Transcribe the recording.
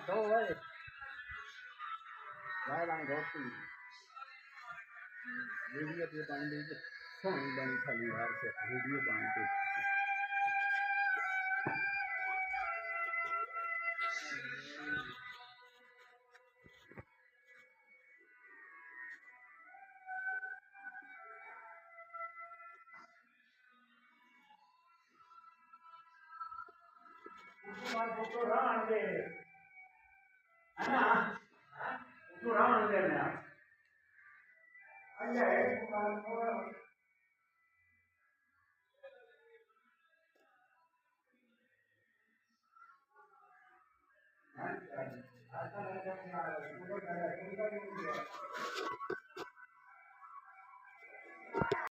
thôi lại đang góp tiền video पे बांधे phone बंद खाली यार से वीडियो बांधते फोटो रावण दे है ना फोटो रावण दे ना अल्लाह है